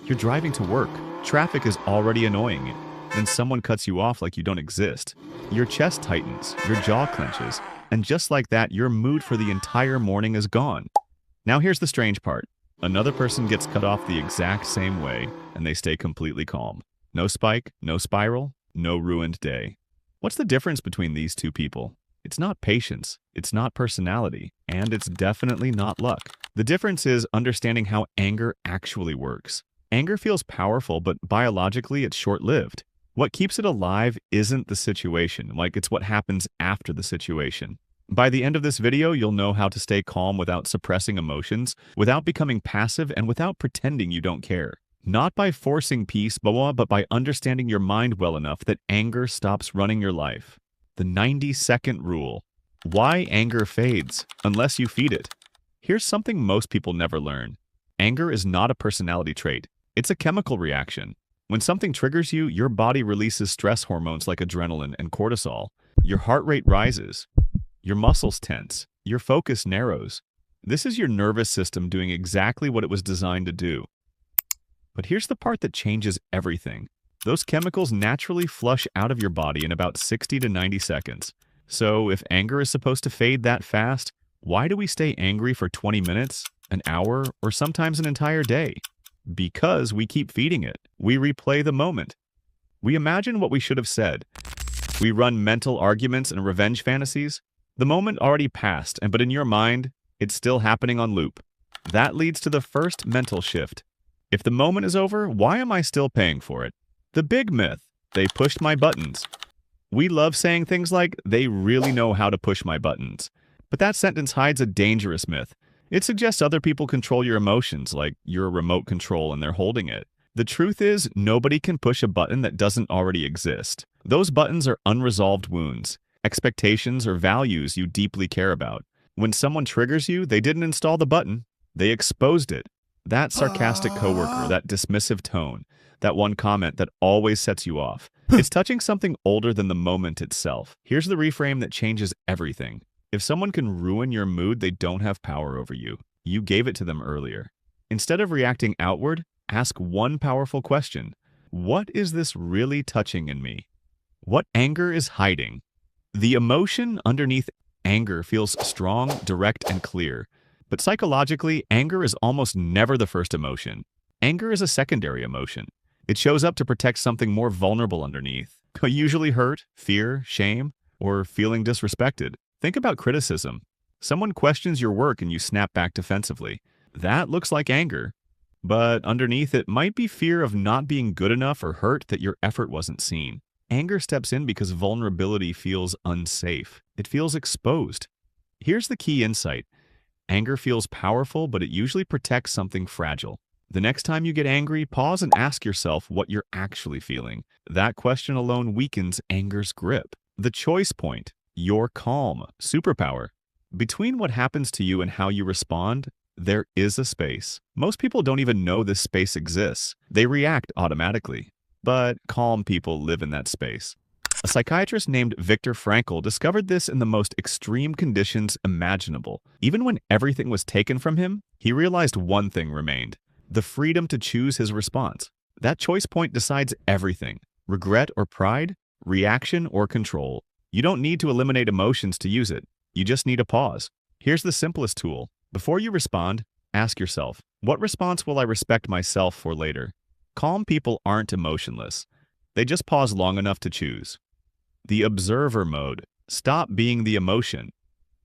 You're driving to work. Traffic is already annoying you. Then someone cuts you off like you don't exist. Your chest tightens, your jaw clenches, and just like that, your mood for the entire morning is gone. Now here's the strange part. Another person gets cut off the exact same way, and they stay completely calm. No spike, no spiral, no ruined day. What's the difference between these two people? It's not patience, it's not personality, and it's definitely not luck. The difference is understanding how anger actually works. Anger feels powerful, but biologically it's short-lived. What keeps it alive isn't the situation, like it's what happens after the situation. By the end of this video, you'll know how to stay calm without suppressing emotions, without becoming passive, and without pretending you don't care. Not by forcing peace, but by understanding your mind well enough that anger stops running your life. The 90-second rule. Why anger fades unless you feed it. Here's something most people never learn. Anger is not a personality trait. It's a chemical reaction. When something triggers you, your body releases stress hormones like adrenaline and cortisol. Your heart rate rises. Your muscles tense. Your focus narrows. This is your nervous system doing exactly what it was designed to do. But here's the part that changes everything. Those chemicals naturally flush out of your body in about 60 to 90 seconds. So if anger is supposed to fade that fast, why do we stay angry for 20 minutes, an hour, or sometimes an entire day? Because we keep feeding it. We replay the moment. We imagine what we should have said. We run mental arguments and revenge fantasies. The moment already passed, but in your mind, it's still happening on loop. That leads to the first mental shift. If the moment is over, why am I still paying for it? The big myth. They pushed my buttons. We love saying things like, they really know how to push my buttons. But that sentence hides a dangerous myth. It suggests other people control your emotions, like you're a remote control and they're holding it. The truth is, nobody can push a button that doesn't already exist. Those buttons are unresolved wounds, expectations or values you deeply care about. When someone triggers you, they didn't install the button, they exposed it. That sarcastic coworker, that dismissive tone, that one comment that always sets you off. It's touching something older than the moment itself. Here's the reframe that changes everything. If someone can ruin your mood, they don't have power over you. You gave it to them earlier. Instead of reacting outward, ask one powerful question. What is this really touching in me? What anger is hiding? The emotion underneath anger feels strong, direct, and clear. But psychologically, anger is almost never the first emotion. Anger is a secondary emotion. It shows up to protect something more vulnerable underneath. Usually hurt, fear, shame, or feeling disrespected. Think about criticism. Someone questions your work and you snap back defensively. That looks like anger. But underneath it might be fear of not being good enough or hurt that your effort wasn't seen. Anger steps in because vulnerability feels unsafe. It feels exposed. Here's the key insight. Anger feels powerful, but it usually protects something fragile. The next time you get angry, pause and ask yourself what you're actually feeling. That question alone weakens anger's grip. The choice point. Your calm, superpower. Between what happens to you and how you respond, there is a space. Most people don't even know this space exists. They react automatically. But calm people live in that space. A psychiatrist named Viktor Frankl discovered this in the most extreme conditions imaginable. Even when everything was taken from him, he realized one thing remained: the freedom to choose his response. That choice point decides everything: regret or pride, reaction or control. You don't need to eliminate emotions to use it. You just need a pause. Here's the simplest tool. Before you respond, ask yourself, what response will I respect myself for later? Calm people aren't emotionless. They just pause long enough to choose. The observer mode. Stop being the emotion.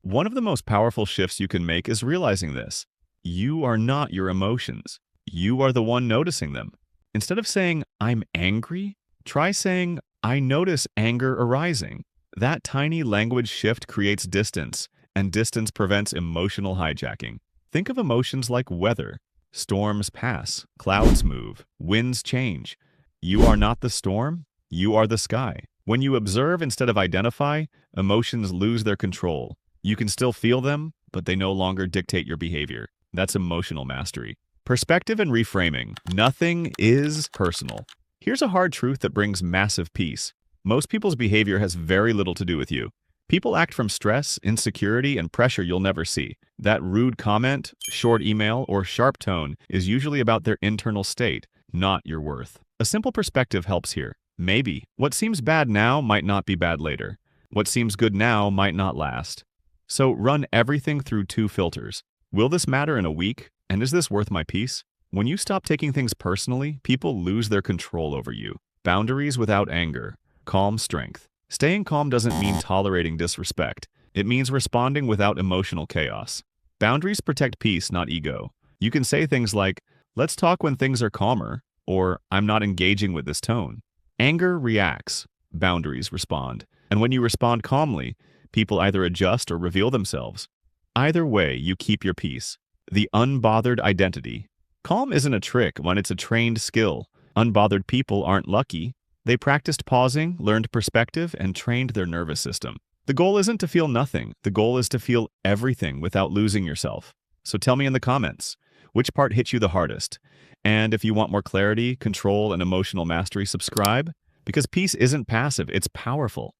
One of the most powerful shifts you can make is realizing this. You are not your emotions. You are the one noticing them. Instead of saying, I'm angry, try saying, I notice anger arising. That tiny language shift creates distance, and distance prevents emotional hijacking. Think of emotions like weather. Storms pass, clouds move, winds change. You are not the storm, you are the sky. When you observe instead of identify, emotions lose their control. You can still feel them, but they no longer dictate your behavior. That's emotional mastery. Perspective and reframing. Nothing is personal. Here's a hard truth that brings massive peace. Most people's behavior has very little to do with you. People act from stress, insecurity, and pressure you'll never see. That rude comment, short email, or sharp tone is usually about their internal state, not your worth. A simple perspective helps here. Maybe what seems bad now might not be bad later. What seems good now might not last. So run everything through two filters. Will this matter in a week? And is this worth my peace? When you stop taking things personally, people lose their control over you. Boundaries without anger. Calm strength. Staying calm doesn't mean tolerating disrespect. It means responding without emotional chaos. Boundaries protect peace, not ego. You can say things like, "Let's talk when things are calmer," or "I'm not engaging with this tone." Anger reacts. Boundaries respond. And when you respond calmly, people either adjust or reveal themselves. Either way, you keep your peace. The unbothered identity. Calm isn't a trick when it's a trained skill. Unbothered people aren't lucky. They practiced pausing, learned perspective, and trained their nervous system. The goal isn't to feel nothing. The goal is to feel everything without losing yourself. So tell me in the comments, which part hit you the hardest? And if you want more clarity, control, and emotional mastery, subscribe, because peace isn't passive, it's powerful.